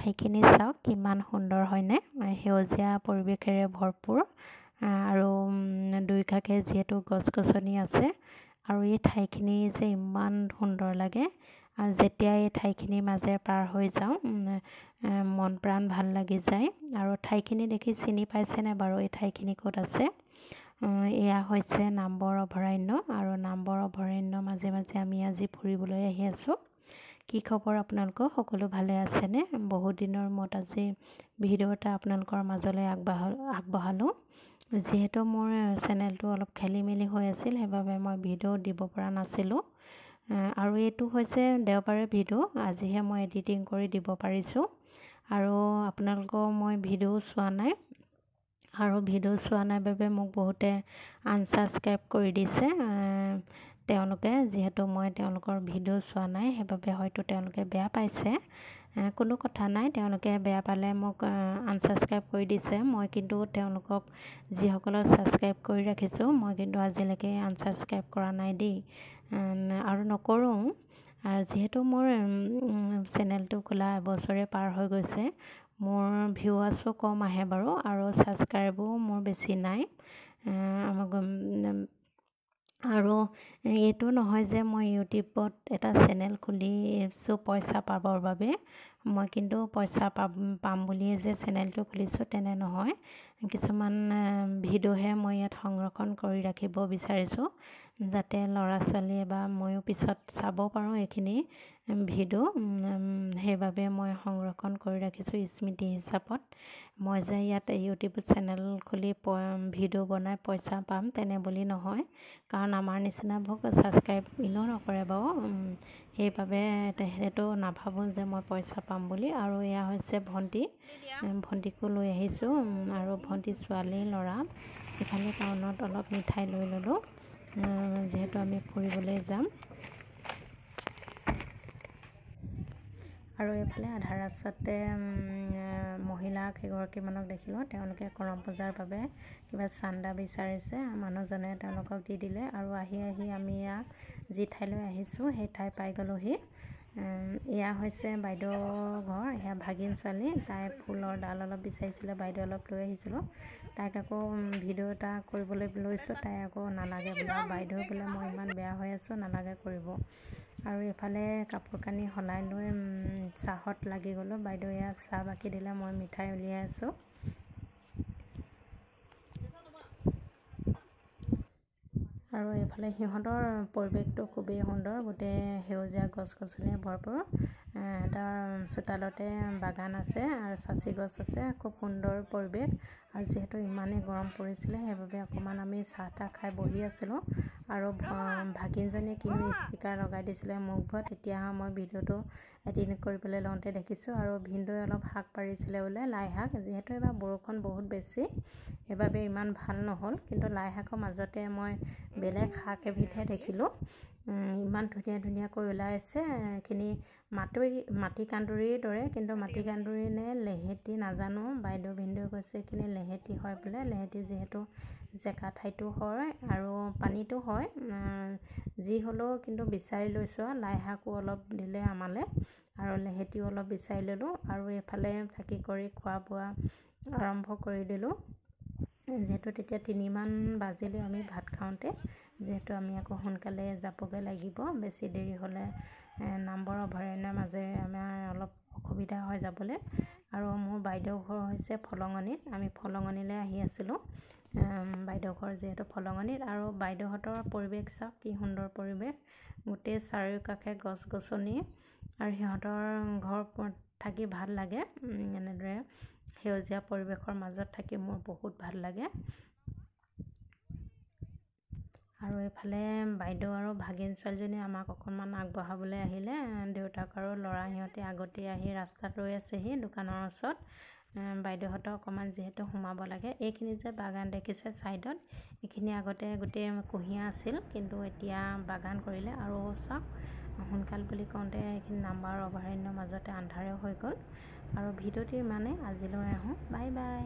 ঠাইখিনি চাওক কিমান সুন্দৰ হয়নে সেউজীয়া পৰিৱেশেৰে ভৰপূৰ আৰু দুয়োকাষে যিহেতু গছ-গছনি আছে আৰু এই ঠাইখিনি যে ইমান সুন্দৰ লাগে আৰু যেতিয়া এই ঠাইখিনিৰ মাজে পাৰ হৈ যাওঁ মন প্ৰাণ ভাল লাগি যায় আৰু ঠাইখিনি দেখি চিনি পাইছেনে বাৰু এই ঠাইখিনি ক'ত আছে এয়া হৈছে নামবৰ অভয়াৰণ্য আৰু নামবৰ অভয়াৰণ্যৰ মাজে মাজে আমি আজি ফুৰিবলৈ আহি আছোঁ কি খবৰ আপোনালোকৰ সকলো ভালে আছেনে বহুত দিনৰ মূৰত আজি ভিডিঅ' এটা আপোনালোকৰ মাজলৈ আগবঢ়ালোঁ যিহেতু মোৰ চেনেলটো অলপ খেলি মেলি হৈ আছিল সেইবাবে মই ভিডিঅ' দিব পৰা নাছিলোঁ আৰু এইটো হৈছে দেওবাৰে ভিডিঅ' আজিহে মই এডিটিং কৰি দিব পাৰিছোঁ আৰু আপোনালোকৰ মই ভিডিঅ' চোৱা নাই আৰু ভিডিঅ' চোৱা নাই বাবে মোক বহুতে আনছাবস্ক্ৰাইব কৰি দিছে তেওঁলোকে যিহেতু মই তেওঁলোকৰ ভিডিঅ' চোৱা নাই সেইবাবে হয়তো তেওঁলোকে বেয়া পাইছে কোনো কথা নাই তেওঁলোকে বেয়া পালে মোক আনছাবস্ক্ৰাইব কৰি দিছে মই কিন্তু তেওঁলোকক যিসকলক ছাবস্ক্ৰাইব কৰি ৰাখিছোঁ মই কিন্তু আজিলৈকে আনছাবস্ক্ৰাইব কৰা নাই দেই আৰু নকৰোঁ আৰু যিহেতু মোৰ চেনেলটো খোলা এবছৰে পাৰ হৈ গৈছে মোৰ ভিউৱাৰ্ছো কম আহে বাৰু আৰু ছাবস্ক্ৰাইবো মোৰ বেছি নাই আৰু এইটো নহয় যে মই ইউটিউবত এটা চেনেল খুলিছোঁ পইচা পাবৰ বাবে মই কিন্তু পইচা পাম বুলিয়ে যে চেনেলটো খুলিছোঁ তেনে নহয় কিছুমান ভিডিঅ'হে মই ইয়াত সংৰক্ষণ কৰি ৰাখিব বিচাৰিছোঁ যাতে ল'ৰা ছোৱালীয়ে বা ময়ো পিছত চাব পাৰোঁ এইখিনি ভিডিঅ' সেইবাবে মই সংৰক্ষণ কৰি ৰাখিছোঁ স্মৃতি হিচাপত মই যে ইয়াত ইউটিউব চেনেল খুলি ভিডিঅ' বনাই পইচা পাম তেনে বুলি নহয় কাৰণ আমাৰ নিচিনাবোৰক ছাবস্ক্ৰাইব ইনেও নকৰে বাৰু সেইবাবে সেইটো নাভাবোঁ যে মই পইচা পাম বুলি আৰু এয়া হৈছে ভণ্টিকো লৈ আহিছোঁ আৰু ভণ্টি ছোৱালী ল'ৰা ইফালে টাউনত অলপ মিঠাই লৈ ল'লোঁ যিহেতু আমি ফুৰিবলৈ যাম আৰু এইফালে আধা ৰাস্তাতে মহিলা কেইগৰাকীমানক দেখিলোঁ তেওঁলোকে কৰম পূজাৰ বাবে কিবা চান্দা বিচাৰিছে মানুহজনে তেওঁলোকক দি দিলে আৰু আহি আমি যি ঠাইলৈ আহিছোঁ সেই ঠাই পাই গ'লোহি এয়া হৈছে বাইদেউ ঘৰ এয়া ভাগিন ছোৱালী তাই ফুলৰ ডাল অলপ বিচাৰিছিলে বাইদেউ অলপ লৈ আহিছিলোঁ তাইক আকৌ ভিডিঅ' এটা কৰিবলৈ লৈছোঁ তাই আকৌ নালাগে বোলে বাইদেউ বোলে মই ইমান বেয়া হৈ আছোঁ নালাগে কৰিব আৰু এইফালে কাপোৰ কানি সলাই লৈ চাহত লাগি গ'লোঁ বাইদেউ এয়া চাহ বাকি দিলে মই মিঠাই উলিয়াই আছোঁ আৰু এইফালে সিহঁতৰ পৰিৱেশটো খুবেই সুন্দৰ গোটেই সেউজীয়া গছ-গছনিৰে ভৰপূৰ তাৰ চোতালতে বাগান আছে আৰু চাচি গছ আছে খুব সুন্দৰ পৰিৱেশ আৰু যিহেতু ইমানেই গৰম পৰিছিলে সেইবাবে অকণমান আমি চাহ তাহ খাই বহি আছিলোঁ আৰু ভাগিনজনীয়ে কিনো ষ্টিকাৰ লগাই দিছিলে মুখবোৰত তেতিয়া মই ভিডিঅ'টো এডিট কৰিবলৈ লওঁতে দেখিছোঁ আৰু ভিনদেউৱে অলপ শাক পাৰিছিলে বোলে লাই শাক যিহেতু এইবাৰ বৰষুণ বহুত বেছি সেইবাবে ইমান ভাল নহ'ল কিন্তু লাই শাকৰ মাজতে মই বেলেগ শাক এবিধহে দেখিলোঁ ইমান ধুনীয়াকৈ ওলাই আছে এইখিনি মাটিকাঁদুৰিৰ দৰে কিন্তু মাটিকাঁদুৰি নে লেহেতি নাজানো বাইদেউ ভিনদেউ কৈছে এইখিনি লেহেতি হয় বোলে লেহেতি যিহেতু জেকা ঠাইটো হয় আৰু পানীটো হয় যি হ'লেও কিন্তু বিচাৰি লৈছোঁ লাই শাকো অলপ দিলে আমালৈ আৰু লেহেতিও অলপ বিচাৰি ল'লোঁ আৰু এইফালে থাকি কৰি খোৱা বোৱা আৰম্ভ কৰি দিলোঁ যিহেতু তেতিয়া 3মান বাজিলে আমি ভাত খাওঁতে যিহেতু আমি আকৌ সোনকালে যাবগৈ লাগিব বেছি দেৰি হ'লে নামবৰ অভয়াৰণ্যৰ মাজেৰে আমাৰ অলপ অসুবিধা হয় যাবলৈ আৰু মোৰ বাইদেউ ঘৰ হৈছে ফলঙনিত আমি ফলঙনিলৈ আহি আছিলোঁ বাইদেউ ঘৰ যিহেতু ফলঙনিত আৰু বাইদেউহঁতৰ পৰিৱেশ চাওক কি সুন্দৰ পৰিৱেশ গোটেই চাৰিওকাষে গছ-গছনি আৰু সিহঁতৰ ঘৰ থাকি ভাল লাগে এনেদৰে সেউজীয়া পৰিৱেশৰ মাজত থাকি মোৰ বহুত ভাল লাগে আৰু এইফালে বাইদেউ আৰু ভাগিন ছোৱালীজনী আমাক অকণমান আগবঢ়াবলৈ আহিলে দেউতাক আৰু ল'ৰা সিহঁতে আগতে আহি ৰাস্তাত ৰৈ আছেহি দোকানৰ ওচৰত বাইদেউহঁতৰ অকণমান যিহেতু সোমাব লাগে এইখিনি যে বাগান দেখিছে ছাইডত এইখিনি আগতে গোটেই কুঁহিয়া আছিল কিন্তু এতিয়া বাগান কৰিলে আৰু চাওক সোনকাল বুলি কওঁতে এইখিনি নামবৰ অভয়াৰণ্যৰ মাজতে আন্ধাৰে হৈ গ'ল আৰু ভিডিঅ'টো ইমানেই আজিলৈ আহোঁ বাই বাই